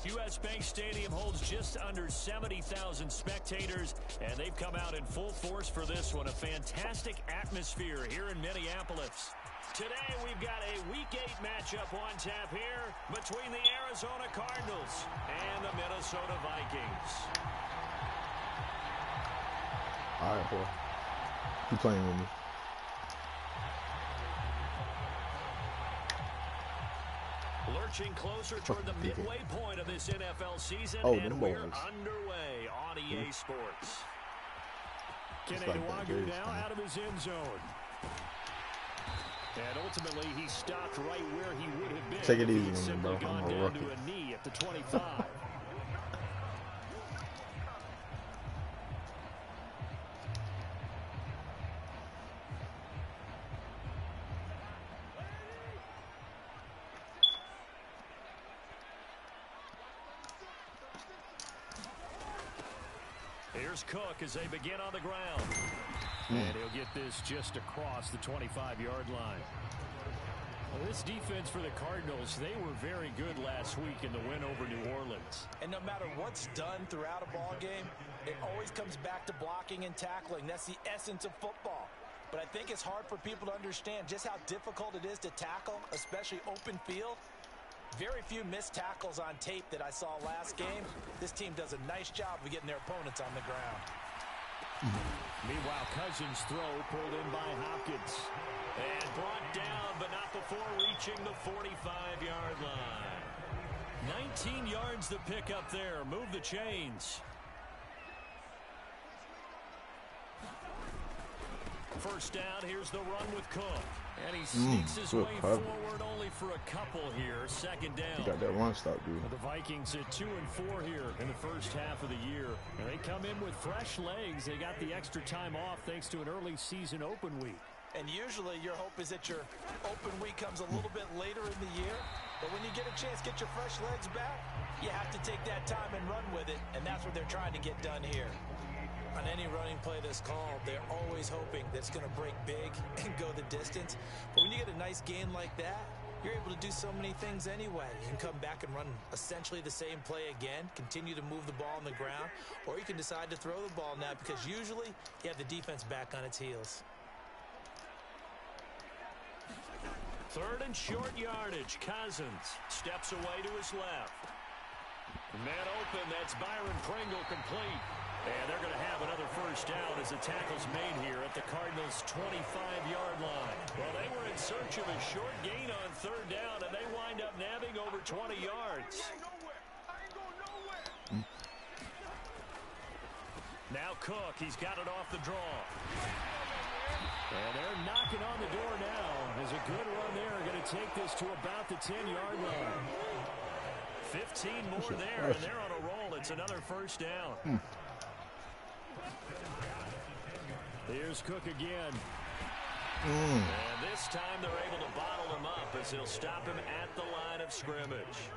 U.S. Bank Stadium holds just under 70,000 spectators, and they've come out in full force for this one. A fantastic atmosphere here in Minneapolis. Today, we've got a Week 8 matchup on tap here between the Arizona Cardinals and the Minnesota Vikings. All right, boy. You playing with me. Lurching closer toward the midway point of this NFL season, and we're underway on EA Sports. Kenny now out of his end zone. And ultimately, he stopped right where he would have been. Take it easy, simply bro. gone down to a knee at the 25. Here's Cook as they begin on the ground. And he'll get this just across the 25-yard line. Well, this defense for the Cardinals, they were very good last week in the win over New Orleans. And no matter what's done throughout a ball game, it always comes back to blocking and tackling. That's the essence of football. But I think it's hard for people to understand just how difficult it is to tackle, especially open field. Very few missed tackles on tape that I saw last game. This team does a nice job of getting their opponents on the ground. Meanwhile, Cousins' throw pulled in by Hopkins. And brought down, but not before reaching the 45-yard line. 19 yards to pick up there. Move the chains. First down, here's the run with Cook. And he sneaks his way forward only for a couple here. Second down. You got that run stop, dude. The Vikings at 2-4 here in the first half of the year. And they come in with fresh legs. They got the extra time off thanks to an early season open week. And usually your hope is that your open week comes a little bit later in the year. But when you get a chance to get your fresh legs back, you have to take that time and run with it. And that's what they're trying to get done here. On any running play that's called, they're always hoping that it's going to break big and go the distance. But when you get a nice gain like that, you're able to do so many things anyway. You can come back and run essentially the same play again, continue to move the ball on the ground, or you can decide to throw the ball now because usually you have the defense back on its heels. Third and short yardage. Cousins steps away to his left. Man open, that's Byron Pringle complete. And they're going to have another first down as the tackle's made here at the Cardinals' 25-yard line. Well, they were in search of a short gain on third down, and they wind up nabbing over 20 yards. Now Cook, he's got it off the draw. And they're knocking on the door now. There's a good run there. Going to take this to about the 10-yard line. 15 more there, and they're on a roll. It's another first down. Here's Cook again. And this time they're able to bottle him up as they'll stop him at the line of scrimmage.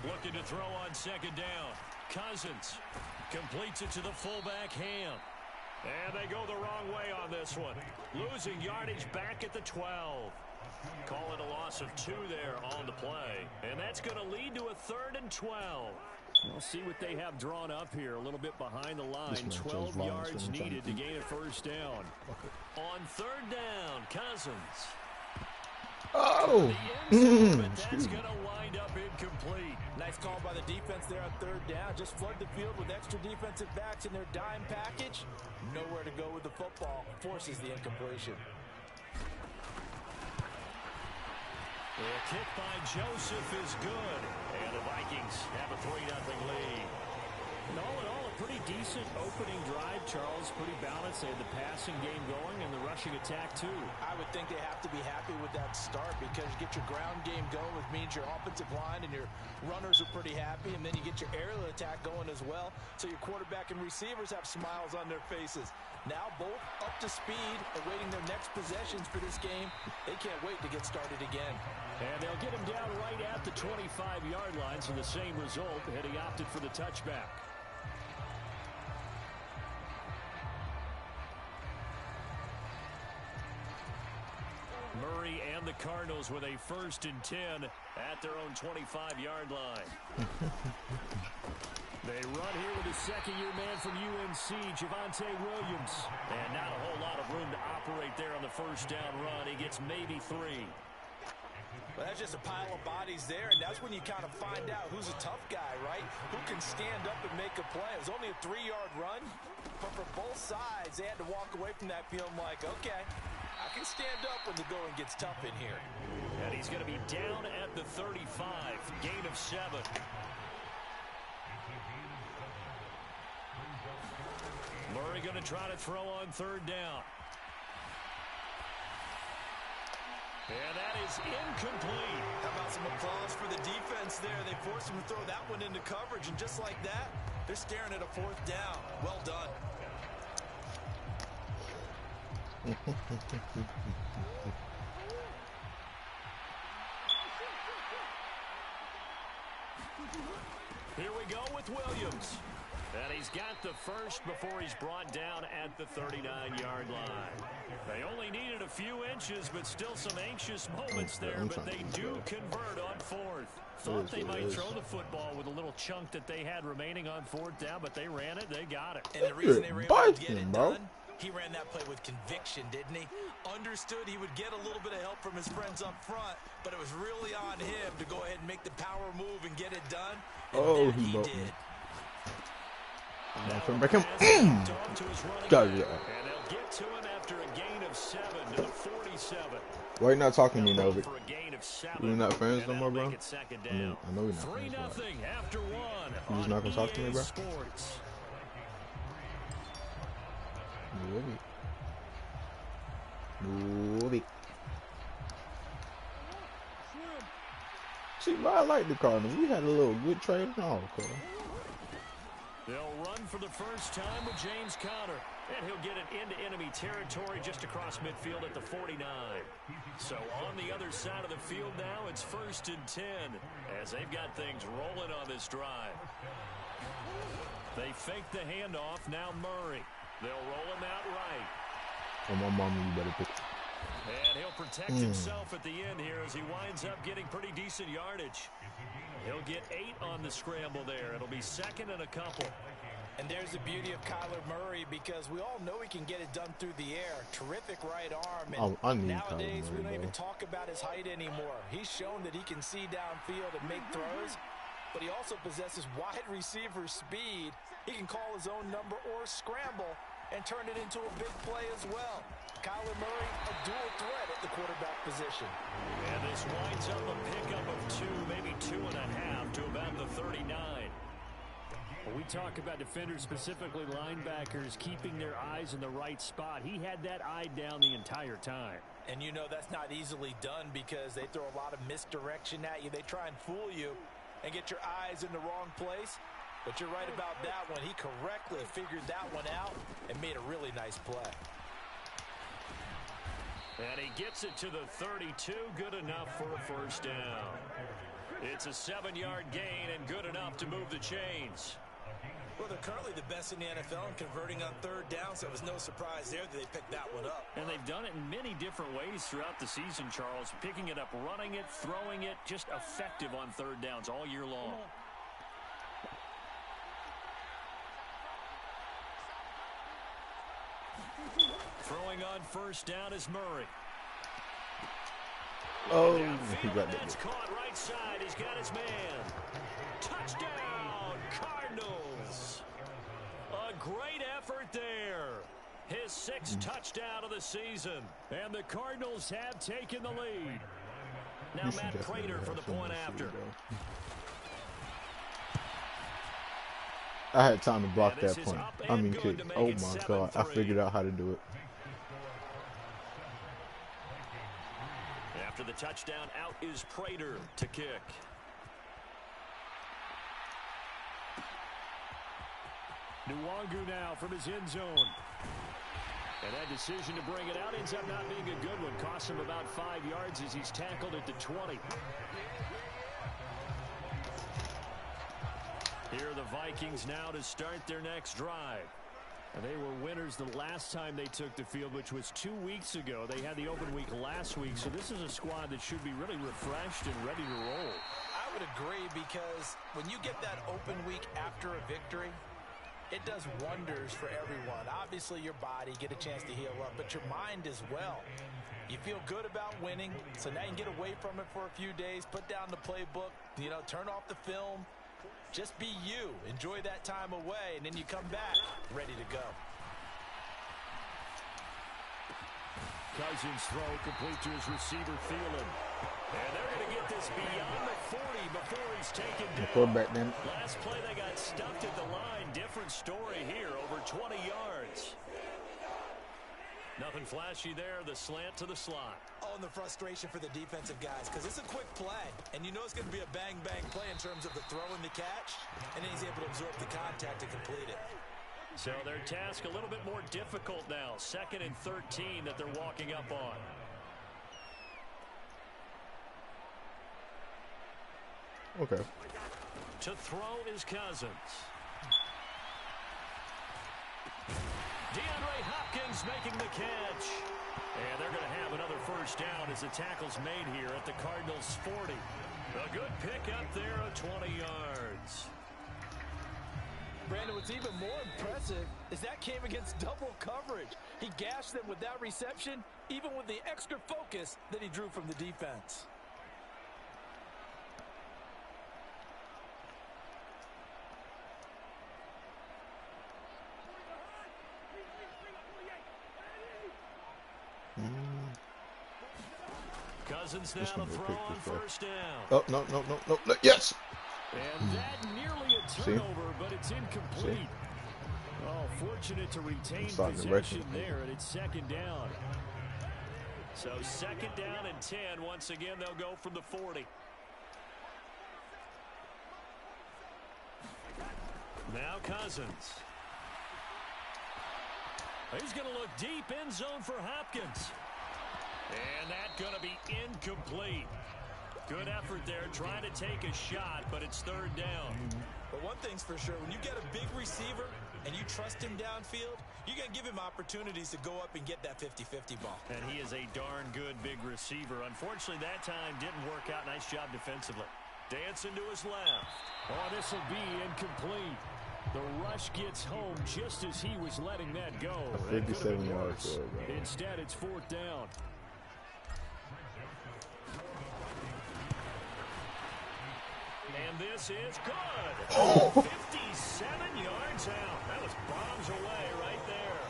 Looking to throw on second down. Cousins completes it to the fullback, Ham. And they go the wrong way on this one. Losing yardage back at the 12. Call it a loss of 2 there on the play. And that's going to lead to a 3rd and 12. We'll see what they have drawn up here. A little bit behind the line. 12 yards needed to gain a first down. On third down, Cousins. Oh! But that's going to wind up incomplete. Nice call by the defense there on third down. Just flood the field with extra defensive backs in their dime package. Nowhere to go with the football. Forces the incompletion. The kick by Joseph is good. And the Vikings have a 3-0 lead. And all in all, a pretty decent opening drive, Charles. Pretty balanced. They had the passing game going and the rushing attack, too. I would think they have to be happy with that start because you get your ground game going, which means your offensive line and your runners are pretty happy, and then you get your aerial attack going as well, so your quarterback and receivers have smiles on their faces. Now both up to speed, awaiting their next possessions for this game. They can't wait to get started again. And they'll get him down right at the 25-yard line, so the same result, had he opted for the touchback. Murray and the Cardinals with a 1st and 10 at their own 25-yard line. They run here with a second-year man from UNC, Javonte Williams. And not a whole lot of room to operate there on the first down run. He gets maybe 3. Well, that's just a pile of bodies there, and that's when you kind of find out who's a tough guy, right? Who can stand up and make a play. It was only a 3-yard run, but for both sides, they had to walk away from that feeling like, okay, I can stand up when the going gets tough in here. And he's going to be down at the 35, gain of 7. Murray going to try to throw on 3rd down. And that is incomplete. How about some applause for the defense there? They forced him to throw that one into coverage, and just like that, they're staring at a 4th down. Well done. Here we go with Williams. And he's got the first before he's brought down at the 39-yard line. They only needed a few inches, but still some anxious moments there, but they do convert on 4th. Thought they might throw the football with a little chunk that they had remaining on 4th down, but they ran it, they got it. And the reason they were able to get it done, he ran that play with conviction, didn't he? Understood he would get a little bit of help from his friends up front, but it was really on him to go ahead and make the power move and get it done. And he did. Back him. Got it. And they'll get to him after a gain of 7 to the 47. Why are you not talking to me, Novik? We're not friends no more, bro? I know we're not friends, after 1. You just not gonna talk to me, bro? Novik. See, bro, I like the Cardinals. We had a little good trade and all, okay? They'll run for the first time with James Conner. And he'll get it into enemy territory just across midfield at the 49. So on the other side of the field now, it's 1st and 10 as they've got things rolling on this drive. They fake the handoff. Now Murray. They'll roll him out right. Oh, my mama, you better pick. And he'll protect himself at the end here as he winds up getting pretty decent yardage. He'll get 8 on the scramble there. It'll be 2nd and a couple. And there's the beauty of Kyler Murray because we all know he can get it done through the air. Terrific right arm. And nowadays, we don't even talk about his height anymore. He's shown that he can see downfield and make throws, but he also possesses wide receiver speed. He can call his own number or scramble and turn it into a big play as well. Kyler Murray, a dual threat at the quarterback position. And this winds up a pickup of 2, maybe 2.5 to about the 39. When we talk about defenders, specifically linebackers, keeping their eyes in the right spot, he had that eye down the entire time. And you know that's not easily done because they throw a lot of misdirection at you. They try and fool you and get your eyes in the wrong place. But you're right about that one. He correctly figured that one out and made a really nice play. And he gets it to the 32, good enough for a first down. It's a 7-yard gain and good enough to move the chains. Well, they're currently the best in the NFL in converting on 3rd down, so it was no surprise there that they picked that one up. And they've done it in many different ways throughout the season, Charles. Picking it up, running it, throwing it, just effective on 3rd downs all year long. Throwing on first down is Murray. Oh, he got that's caught right side. He's got his man. Touchdown, Cardinals. A great effort there. His 6th touchdown of the season. And the Cardinals have taken the lead. Now Matt Prater for the point after. I had time to block that point. I mean, kick. Oh my God! I figured out how to do it. After the touchdown, out is Prater to kick. Nwangu now from his end zone. And that decision to bring it out ends up not being a good one. Costs him about 5 yards as he's tackled at the 20. Here are the Vikings now to start their next drive. And they were winners the last time they took the field, which was 2 weeks ago. They had the open week last week, so this is a squad that should be really refreshed and ready to roll. I would agree, because when you get that open week after a victory, it does wonders for everyone. Obviously, your body, get a chance to heal up, but your mind as well. You feel good about winning, so now you can get away from it for a few days, put down the playbook, turn off the film. Just be you. Enjoy that time away, and then you come back ready to go. Cousins throw complete to his receiver, Thielen. And they're going to get this beyond the 40 before he's taken down. Quarterback then. Last play they got stuffed at the line. Different story here, over 20 yards. Nothing flashy there, the slant to the slot. Oh, and the frustration for the defensive guys, because it's a quick play, and you know it's going to be a bang-bang play in terms of the throw and the catch, and then he's able to absorb the contact to complete it. So their task a little bit more difficult now. 2nd and 13 that they're walking up on. Okay. To throw is Cousins. DeAndre Hopkins making the catch. And they're going to have another first down as the tackle's made here at the Cardinals' 40. A good pick up there of 20 yards. Brandon, what's even more impressive is that came against double coverage. He gashed them with that reception, even with the extra focus that he drew from the defense. Cousins now to throw on first down. Oh, no. Yes! And that nearly a turnover, but it's incomplete. Oh, fortunate to retain possession there, and it's 2nd down. So 2nd down and 10. Once again, they'll go from the 40. Now Cousins. He's going to look deep, end zone for Hopkins. And that's going to be incomplete. Good effort there, trying to take a shot, but it's 3rd down. But one thing's for sure, when you get a big receiver and you trust him downfield, you're going to give him opportunities to go up and get that 50-50 ball. And he is a darn good big receiver. Unfortunately, that time didn't work out. Nice job defensively. Dancing to his left. Oh, this will be incomplete. The rush gets home just as he was letting that go. 57 yards. Instead, it's 4th down. And this is good. Oh. 57 yards out. That was bombs away right there.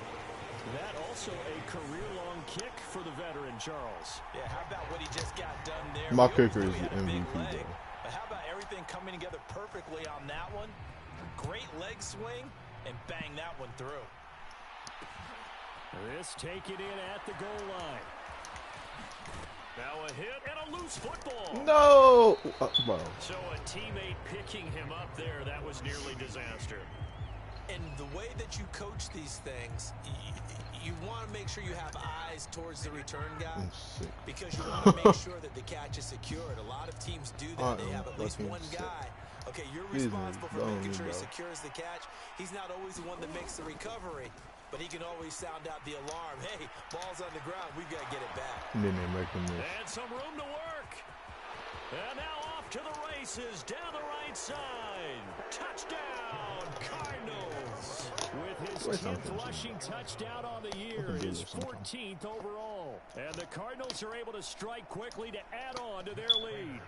That also a career-long kick for the veteran, Charles. Yeah, how about what he just got done there? My kicker is the MVP, though. But how about everything coming together perfectly on that one? Great leg swing, and bang that one through. This take it in at the goal line. Now a hit and a loose football. No! Well. So a teammate picking him up there, that was nearly disaster. And the way that you coach these things, you want to make sure you have eyes towards the return guy, because you want to make sure that the catch is secured. A lot of teams do that. They have at least one guy. Okay, you're responsible for making sure he secures the catch. He's not always the one that makes the recovery, but he can always sound out the alarm. Hey, ball's on the ground. We've got to get it back. And then they make them miss. And some room to work. And now off to the races down the right side. Touchdown, Cardinals. With his 10th rushing touchdown on the year, his 14th overall. And the Cardinals are able to strike quickly to add on to their lead.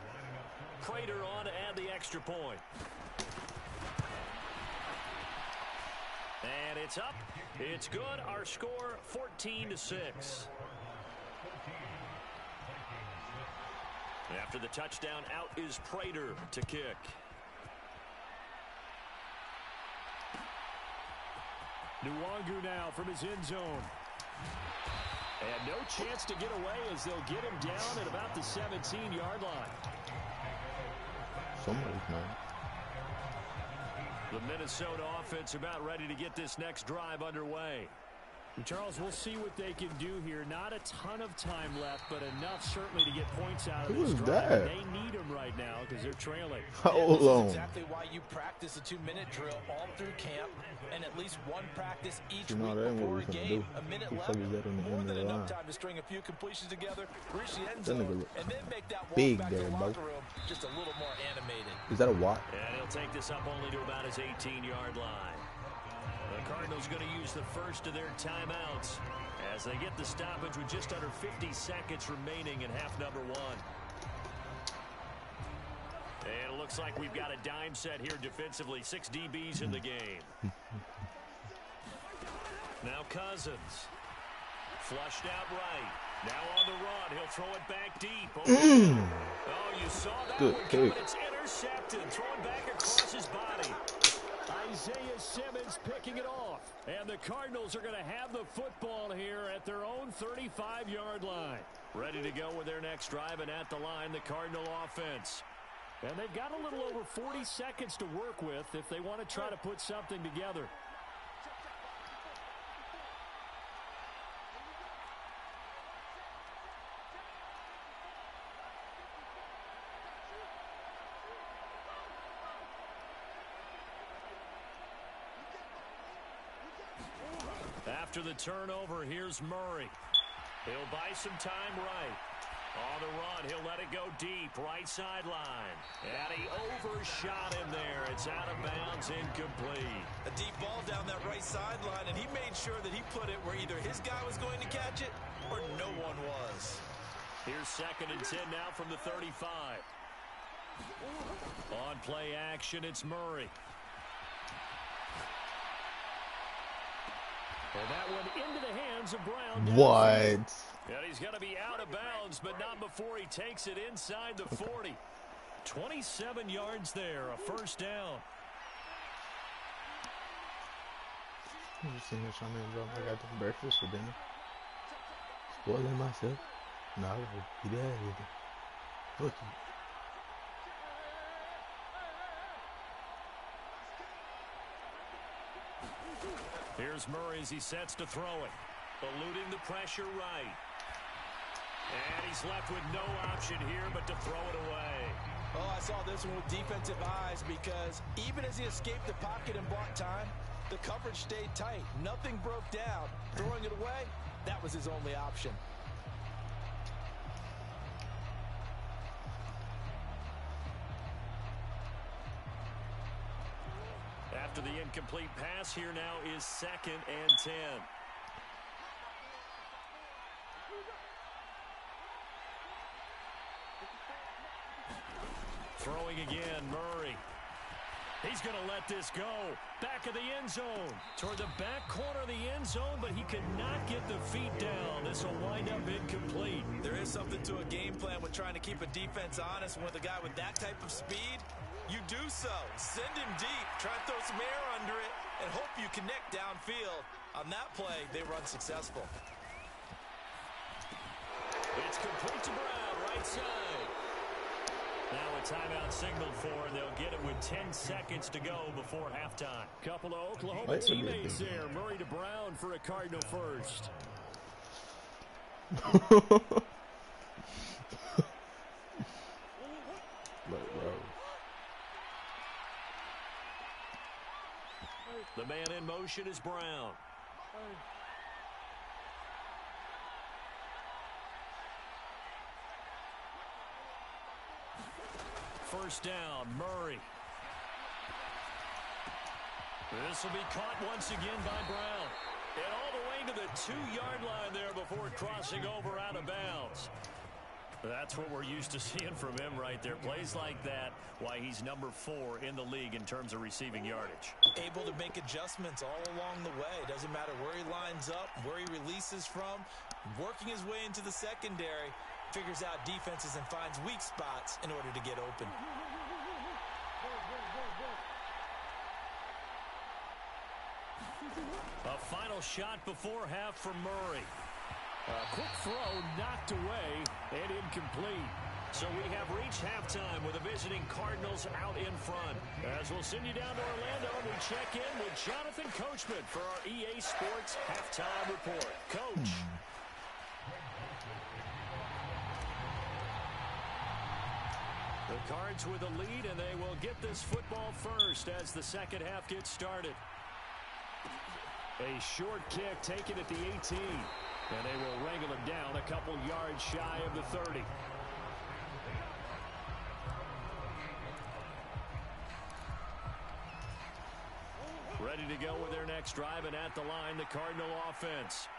Prater on to add the extra point. And it's up. It's good. Our score 14-6. After the touchdown, out is Prater to kick. Nwangu now from his end zone. And no chance to get away as they'll get him down at about the 17-yard line. Somebody's mad. The Minnesota offense about ready to get this next drive underway. Charles, we'll see what they can do here. Not a ton of time left, but enough certainly to get points out of this drive. That? They need them right now because they're trailing. Hold on. This is exactly why you practice a 2-minute drill all through camp and at least one practice each week before a game. A minute left, more than enough time to string a few completions together, reach the end zone, and then make that walk back to the locker room just a little more animated. Is that a what? And he'll take this up only to about his 18-yard line. The Cardinals going to use the first of their timeouts as they get the stoppage with just under 50 seconds remaining in half number one. And it looks like we've got a dime set here defensively. 6 DBs in the game. Now Cousins. Flushed out right. Now on the run. He'll throw it back deep. Oh, you saw that good one kick. It's intercepted. Thrown back across his body. Isaiah Simmons picking it off. And the Cardinals are going to have the football here at their own 35-yard line. Ready to go with their next drive, and at the line, the Cardinal offense. And they've got a little over 40 seconds to work with if they want to try to put something together. After the turnover, here's Murray. He'll buy some time right. On the run, he'll let it go deep, right sideline. And he overshot him there. It's out of bounds, incomplete. A deep ball down that right sideline, and he made sure that he put it where either his guy was going to catch it or no one was. Here's 2nd and 10 now from the 35. On play action, it's Murray. And that one into the hands of Brown. What? And he's going to be out of bounds, but not before he takes it inside the 40. 27 yards there, a first down. You seen this on there, bro? I got the breakfast for dinner. Spoiling myself. No, he did it. Look. Here's Murray as he sets to throw it. Eluding the pressure right. And he's left with no option here but to throw it away. Oh, I saw this one with defensive eyes because even as he escaped the pocket and bought time, the coverage stayed tight. Nothing broke down. Throwing it away, that was his only option. After the incomplete pass, here now is 2nd and 10. Throwing again, Murray. He's going to let this go. Back of the end zone. Toward the back corner of the end zone, but he could not get the feet down. This will wind up incomplete. There is something to a game plan with trying to keep a defense honest. With a guy with that type of speed, you do so. Send him deep. Try to throw some air under it and hope you connect downfield. On that play, they run successful. It's complete to Brown, right side. Now a timeout signaled for, and they'll get it with 10 seconds to go before halftime. Couple of Oklahoma teammates there. Murray to Brown for a Cardinal first. The man in motion is Brown. First down, Murray. This will be caught once again by Brown. And all the way to the 2-yard line there before crossing over out of bounds. That's what we're used to seeing from him right there. Plays like that, why he's number 4 in the league in terms of receiving yardage. Able to make adjustments all along the way. Doesn't matter where he lines up, where he releases from, working his way into the secondary. Figures out defenses and finds weak spots in order to get open. A final shot before half for Murray. A quick throw knocked away and incomplete. So we have reached halftime with the visiting Cardinals out in front. As we'll send you down to Orlando, we check in with Jonathan Coachman for our EA Sports Halftime Report. Coach. The Cards with a lead, and they will get this football first as the second half gets started. A short kick taken at the 18. And they will wrangle him down a couple yards shy of the 30. Ready to go with their next drive, and at the line, the Cardinal offense.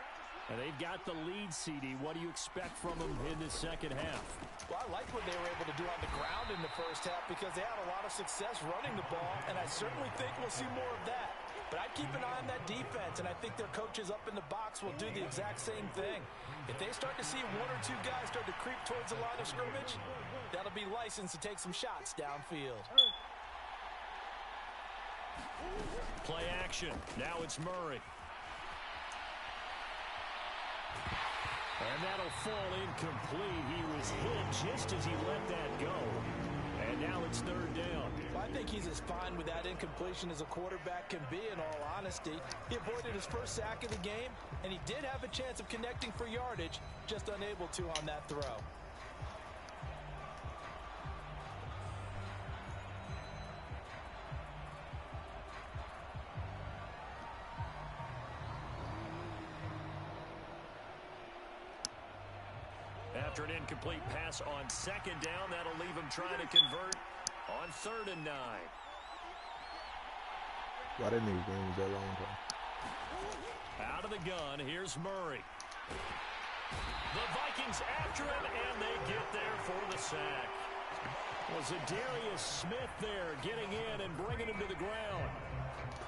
And they've got the lead, CD. What do you expect from them in this second half? Well, I like what they were able to do on the ground in the first half because they had a lot of success running the ball, and I certainly think we'll see more of that. But I'd keep an eye on that defense, and I think their coaches up in the box will do the exact same thing. If they start to see one or two guys start to creep towards the line of scrimmage, that'll be licensed to take some shots downfield. Play action. Now it's Murray. And that'll fall incomplete. He was hit just as he let that go. And now it's third down. Well, I think he's as fine with that incompletion as a quarterback can be, in all honesty. He avoided his first sack of the game, and he did have a chance of connecting for yardage, just unable to on that throw. After an incomplete pass on second down, that'll leave him trying to convert on 3rd and 9. Why didn't he games that long time? Out of the gun, here's Murray. The Vikings after him, and they get there for the sack. Was it Darius Smith there getting in and bringing him to the ground?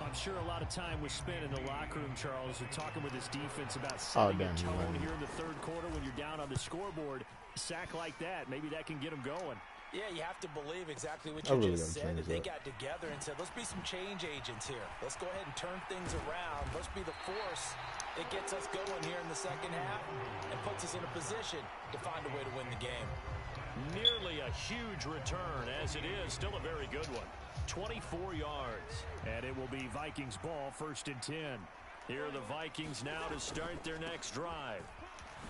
I'm sure a lot of time was spent in the locker room, Charles, and talking with his defense about setting a tone here in the third quarter when you're down on the scoreboard. A sack like that, maybe that can get them going. Yeah, you have to believe exactly what you just said. That they got together and said, let's be some change agents here. Let's go ahead and turn things around. Let's be the force that gets us going here in the second half and puts us in a position to find a way to win the game. Nearly a huge return, as it is still a very good one. 24 yards. And it will be Vikings ball, 1st and 10. Here are the Vikings now to start their next drive.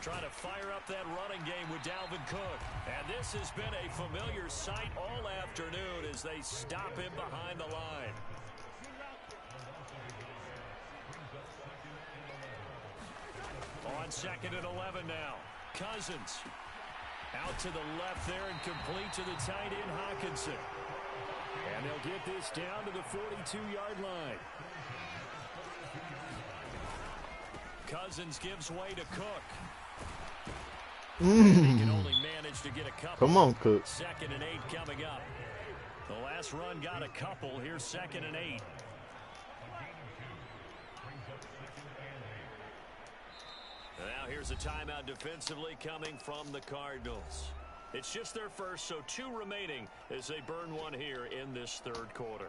Trying to fire up that running game with Dalvin Cook. And this has been a familiar sight all afternoon as they stop him behind the line. On 2nd and 11 now. Cousins. Out to the left there and complete to the tight end Hawkinson. And they'll get this down to the 42-yard line. Cousins gives way to Cook. He can only manage to get a couple. Come on, Cook. 2nd and 8 coming up. The last run got a couple. Here's 2nd and 8. Now here's a timeout defensively coming from the Cardinals. It's just their first, so 2 remaining as they burn one here in this third quarter.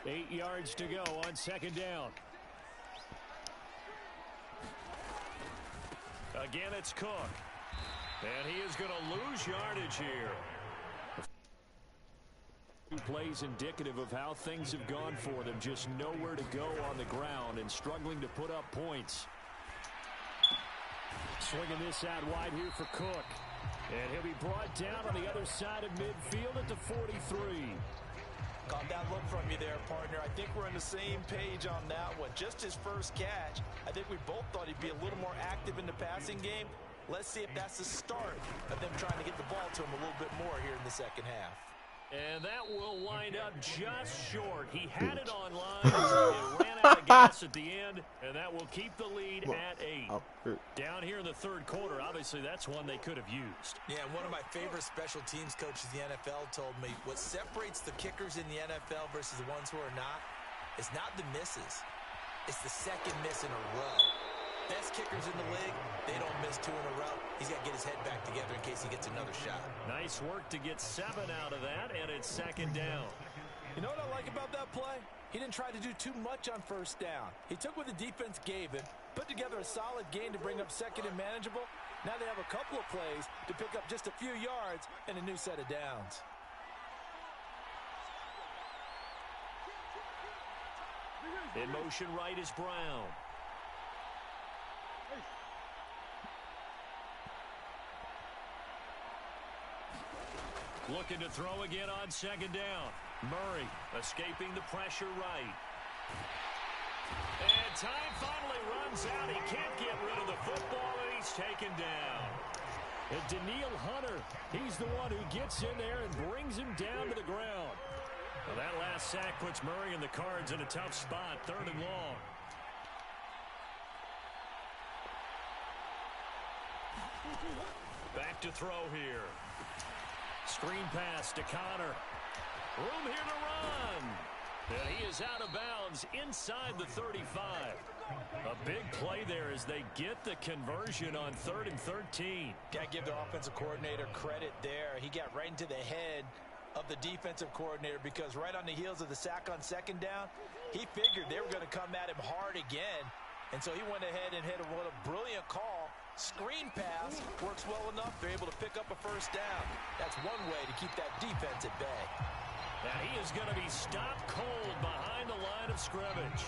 8 yards to go on 2nd down. Again, it's Cook. And he is going to lose yardage here. 2 plays indicative of how things have gone for them. Just nowhere to go on the ground and struggling to put up points. Swinging this out wide here for Cook. And he'll be brought down on the other side of midfield at the 43. Caught that look from you there, partner. I think we're on the same page on that one. Just his first catch. I think we both thought he'd be a little more active in the passing game. Let's see if that's the start of them trying to get the ball to him a little bit more here in the second half. And that will wind up just short. He had it on line. It ran out of gas at the end, and that will keep the lead at 8. Down here in the third quarter, obviously that's one they could have used. Yeah, one of my favorite special teams coaches in the NFL told me what separates the kickers in the NFL versus the ones who are not is not the misses. It's the second miss in a row. best kickers in the league, they don't miss 2 in a row. He's got to get his head back together in case he gets another shot. Nice work to get 7 out of that, and it's 2nd down. You know what I like about that play? He didn't try to do too much on 1st down. He took what the defense gave him, put together a solid gain to bring up 2nd and manageable. Now they have a couple of plays to pick up just a few yards and a new set of downs. In motion right is Brown. Looking to throw again on 2nd down. Murray escaping the pressure right. And time finally runs out. He can't get rid of the football, and he's taken down. And Daniil Hunter, he's the one who gets in there and brings him down to the ground. Well, that last sack puts Murray and the Cards in a tough spot, 3rd and long. Back to throw here. Screen pass to Connor. Room here to run. And he is out of bounds inside the 35. A big play there as they get the conversion on 3rd and 13. Got to give their offensive coordinator credit there. He got right into the head of the defensive coordinator because right on the heels of the sack on 2nd down, he figured they were going to come at him hard again. And so he went ahead and hit what a brilliant call. Screen pass works well enough. They're able to pick up a 1st down. That's one way to keep that defense at bay. Now he is going to be stopped cold behind the line of scrimmage.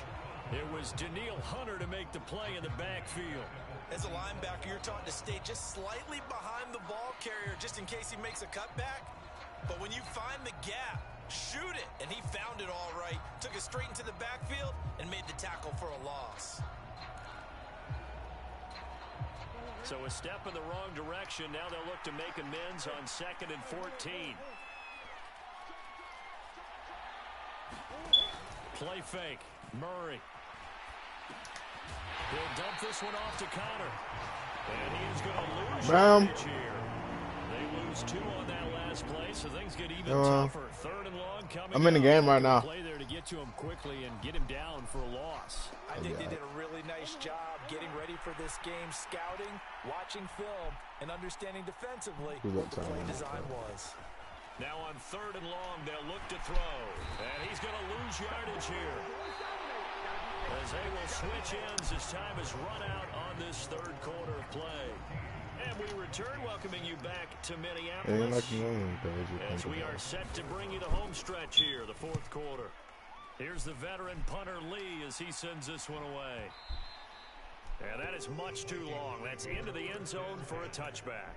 It was Daniil Hunter to make the play in the backfield. As a linebacker, you're taught to stay just slightly behind the ball carrier just in case he makes a cutback. But when you find the gap, shoot it. And he found it all right. Took it straight into the backfield and made the tackle for a loss. So a step in the wrong direction. Now they'll look to make amends on 2nd and 14. Play fake. Murray. He'll dump this one off to Connor. And he is going to lose yardage here. They lose 2 on that last play, so things get even tougher. 3rd and long coming. I'm in the game right now. Play there to get to him quickly and get him down for a loss. I think they did a really nice job getting ready for this game, scouting, watching film, and understanding defensively what the play design was. Now on 3rd and long, they'll look to throw. And he's going to lose yardage here. As they will switch ends as time is run out on this 3rd quarter of play. And we return, welcoming you back to Minneapolis. As we are set to bring you the home stretch here, the 4th quarter. Here's the veteran punter Lee as he sends this one away. And that is much too long. That's into the end zone for a touchback.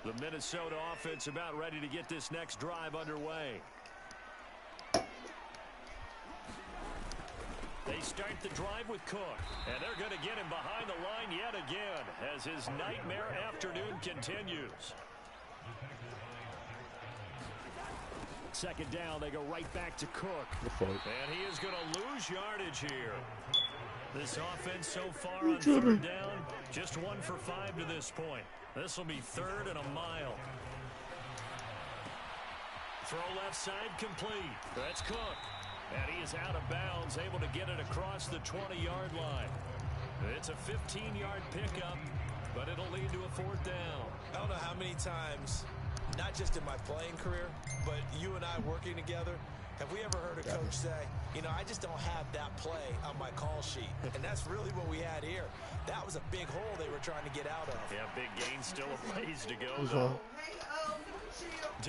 The Minnesota offense about ready to get this next drive underway. They start the drive with Cook, and they're going to get him behind the line yet again as his nightmare afternoon continues. 2nd down, they go right back to Cook. And he is going to lose yardage here. This offense so far on 3rd down, just 1 for 5 to this point. This will be 3rd and a mile. Throw left side complete. That's Cook. And he is out of bounds, able to get it across the 20-yard line. It's a 15-yard pickup, but it'll lead to a 4th down. I don't know how many times, not just in my playing career, but you and I working together, have we ever heard a coach say, you know, I just don't have that play on my call sheet. And that's really what we had here. That was a big hole they were trying to get out of. Yeah, big gain, still a ways to go, though.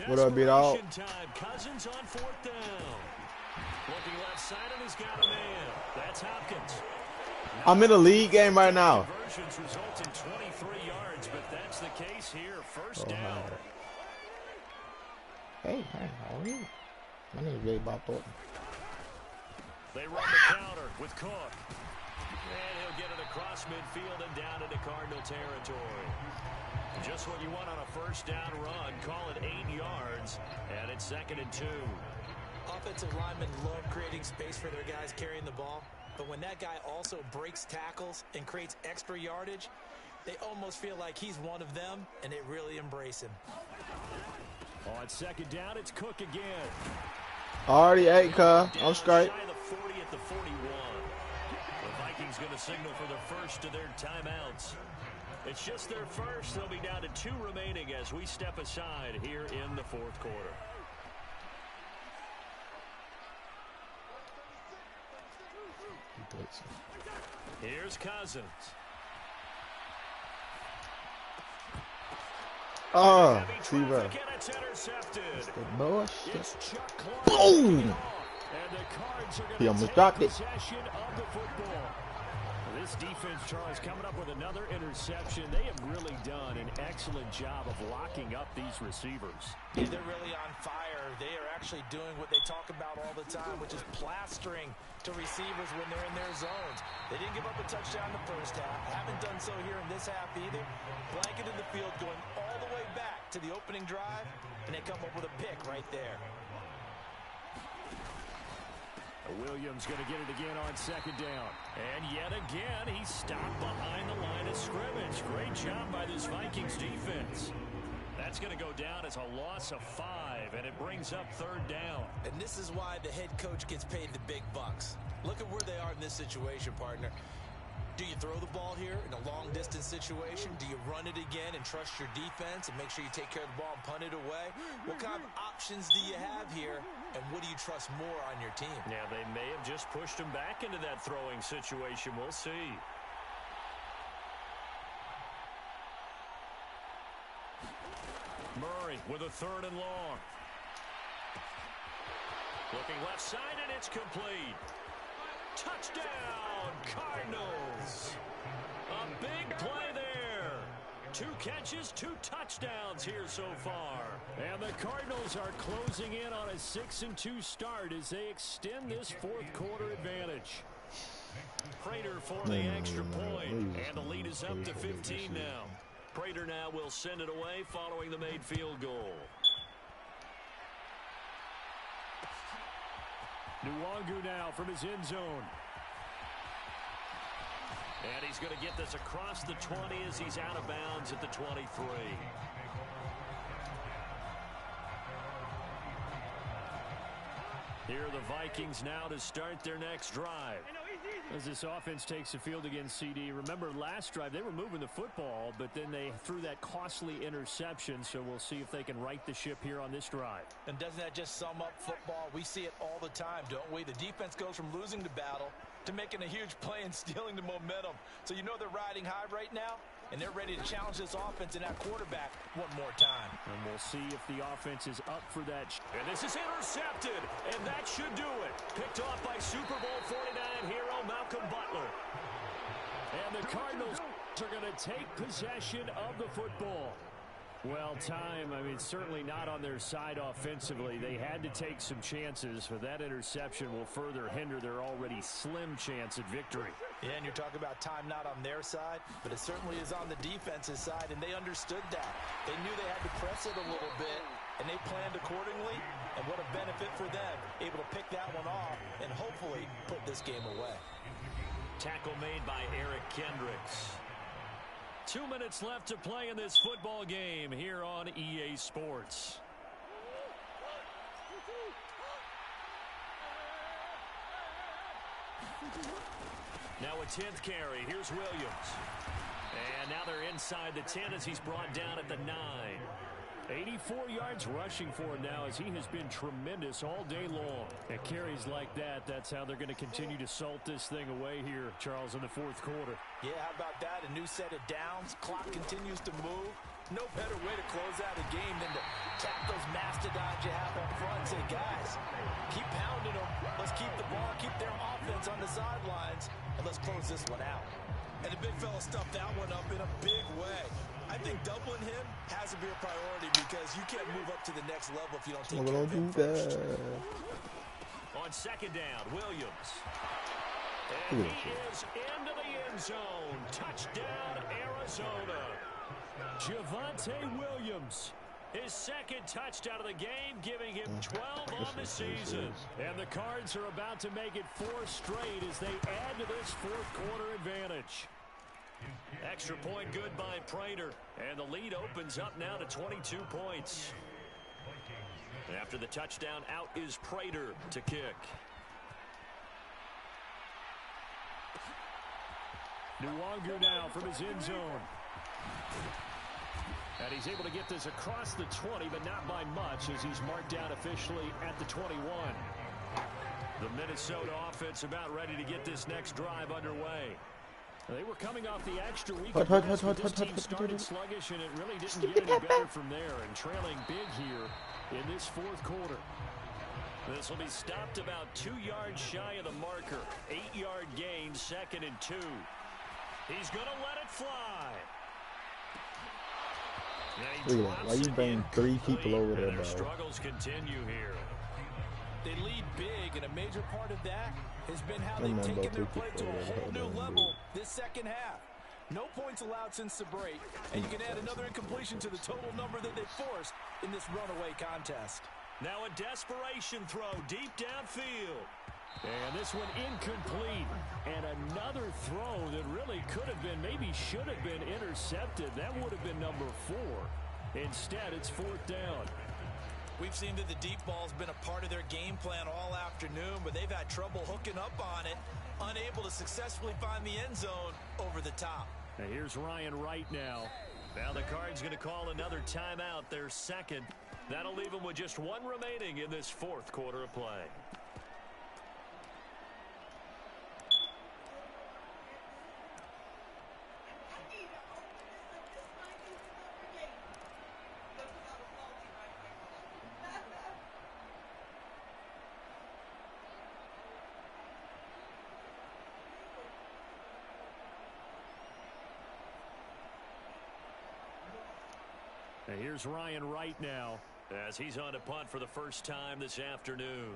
What up, beat out? Time. Cousins on 4th down. Looking left side, and he's got a man. That's Hopkins. I'm in a league game right now. Conversions result in 23 yards, but that's the case here. 1st down. Hey, how are you? My name is Ray Bob Thornton. They run the counter with Cook. And he'll get it across midfield and down into Cardinal territory. Just what you want on a 1st down run. Call it 8 yards, and it's 2nd and 2. Offensive linemen love creating space for their guys carrying the ball, but when that guy also breaks tackles and creates extra yardage, they almost feel like he's one of them, and they really embrace him. On second down, it's Cook again. Already 8, I'm straight. Shy of the 40 at the 41. The Vikings going to signal for the first of their timeouts. It's just their first. They'll be down to 2 remaining as we step aside here in the fourth quarter. Here's Cousins. Oh, T-Row. It's intercepted. Bullshit. Boom! He almost dropped it. This defense, Charles, coming up with another interception. They have really done an excellent job of locking up these receivers. Yeah, they're really on fire. They are actually doing what they talk about all the time, which is plastering to receivers when they're in their zones. They didn't give up a touchdown in the first half. Haven't done so here in this half either. Blanketed the field, going all the way back to the opening drive, and they come up with a pick right there. Williams going to get it again on second down. And yet again, he's stopped behind the line of scrimmage. Great job by this Vikings defense. That's going to go down as a loss of 5, and it brings up third down. And this is why the head coach gets paid the big bucks. Look at where they are in this situation, partner. Do you throw the ball here in a long-distance situation? Do you run it again and trust your defense and make sure you take care of the ball and punt it away? What kind of options do you have here, and what do you trust more on your team? Yeah, they may have just pushed him back into that throwing situation. We'll see. Murray with a 3rd and long. Looking left side, and it's complete. Touchdown, Cardinals. A big play there. 2 catches, 2 touchdowns here so far. And the Cardinals are closing in on a 6-2 start as they extend this fourth quarter advantage. Prater for the extra point, and the lead is up to 15 now. Prater now will send it away following the made field goal. Nwangu now from his end zone. And he's going to get this across the 20 as he's out of bounds at the 23. Here are the Vikings now to start their next drive. As this offense takes the field against CD, remember last drive they were moving the football, but then they threw that costly interception, so we'll see if they can right the ship here on this drive. And doesn't that just sum up football? We see it all the time, don't we? The defense goes from losing the battle to making a huge play and stealing the momentum. So you know they're riding high right now, and they're ready to challenge this offense and that quarterback one more time. And we'll see if the offense is up for that. And this is intercepted, and that should do it. Picked off by Super Bowl 49 hero Malcolm Butler. And the Cardinals are going to take possession of the football. Well, time, I mean, certainly not on their side offensively. They had to take some chances, but that interception will further hinder their already slim chance at victory. Yeah, and you're talking about time not on their side, but it certainly is on the defense's side, and they understood that. They knew they had to press it a little bit, and they planned accordingly, and what a benefit for them, able to pick that one off and hopefully put this game away. Tackle made by Eric Kendricks. 2 minutes left to play in this football game here on EA Sports. Now a 10th carry. Here's Williams. And now they're inside the 10 as he's brought down at the 9. 84 yards rushing for him now as he has been tremendous all day long. At carries like that, that's how they're going to continue to salt this thing away here, Charles, in the fourth quarter. Yeah, how about that? A new set of downs. Clock continues to move. No better way to close out a game than to tap those mastodons you have up front and say, guys, keep pounding them. Let's keep the ball, keep their offense on the sidelines, and let's close this one out. And the big fella stuffed that one up in a big way. I think doubling him has to be a priority because you can't move up to the next level if you don't take care of him first. On second down, Williams. And he is into the end zone. Touchdown, Arizona. Javonte Williams. His second touchdown of the game, giving him 12 on the season. And the Cards are about to make it 4 straight as they add to this fourth quarter advantage. Extra point good by Prater. And the lead opens up now to 22 points. After the touchdown, out is Prater to kick. Nwangu now from his end zone. And he's able to get this across the 20, but not by much as he's marked down officially at the 21. The Minnesota offense about ready to get this next drive underway. They were coming off the extra week of rest, but this team started sluggish, and it really didn't get any better from there, and trailing big here in this fourth quarter. This will be stopped about 2 yards shy of the marker. 8-yard gain, 2nd and 2. He's going to let it fly. Look at that. Why you bring 3 people over there, bro? Struggles continue here. They lead big, and a major part of that has been how they've taken their play to a whole new level this second half. No points allowed since the break, and you can add another incompletion to the total number that they forced in this runaway contest. Now a desperation throw deep downfield. And this one incomplete. And another throw that really could have been, maybe should have been intercepted. That would have been number 4. Instead, it's 4th down. We've seen that the deep ball's been a part of their game plan all afternoon, but they've had trouble hooking up on it, unable to successfully find the end zone over the top. Now here's Ryan Wright now. Now the Cards going to call another timeout, their second. That'll leave them with just 1 remaining in this fourth quarter of play. And here's Ryan Wright now, as he's on to punt for the first time this afternoon.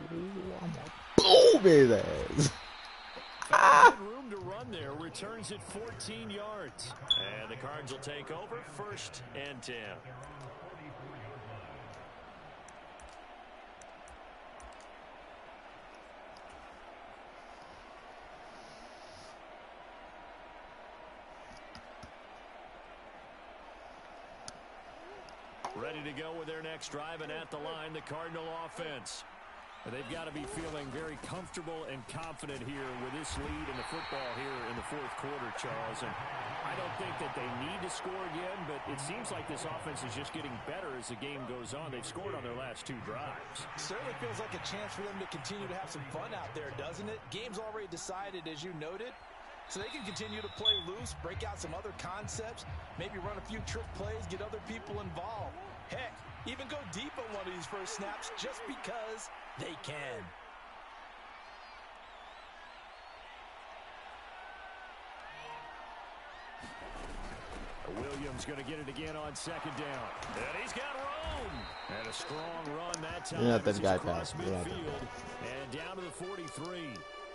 Boom his ass. Good room to run there. Returns at 14 yards. And the Cards will take over, 1st and 10. Ready to go with their next drive, and at the line, the Cardinal offense. They've got to be feeling very comfortable and confident here with this lead in the football here in the fourth quarter, Charles. And I don't think that they need to score again, but it seems like this offense is just getting better as the game goes on. They've scored on their last 2 drives. Certainly feels like a chance for them to continue to have some fun out there, doesn't it? Game's already decided, as you noted. So they can continue to play loose, break out some other concepts, maybe run a few trick plays, get other people involved. Heck, even go deep on one of these first snaps just because they can. Williams going to get it again on 2nd down. And he's got room. And a strong run that time. You're not that guy, across Pat. midfield and down to the 43.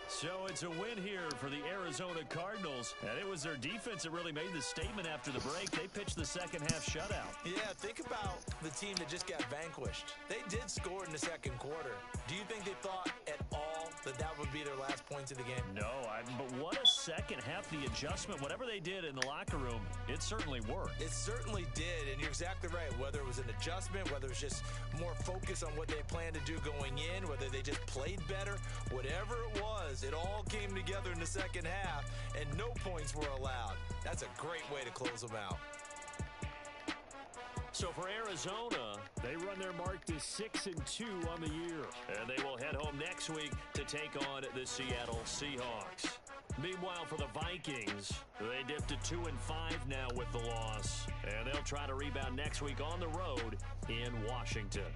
So it's a win here for the Arizona Cardinals. And it was their defense that really made the statement after the break. They pitched the second half shutout. Yeah, think about the team that just got vanquished. They did score in the second quarter. Do you think they thought at all that that would be their last points of the game? No, but what a second half. The adjustment, whatever they did in the locker room, it certainly worked. It certainly did, and you're exactly right. Whether it was an adjustment, whether it was just more focus on what they planned to do going in, whether they just played better, whatever it was, it all came together in the second half, and no points were allowed. That's a great way to close them out. So for Arizona, they run their mark to 6-2 on the year. And they will head home next week to take on the Seattle Seahawks. Meanwhile, for the Vikings, they dipped to 2-5 now with the loss. And they'll try to rebound next week on the road in Washington.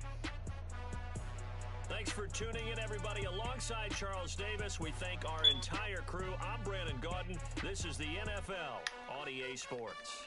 Thanks for tuning in, everybody. Alongside Charles Davis, we thank our entire crew. I'm Brandon Gaudin. This is the NFL on EA Sports.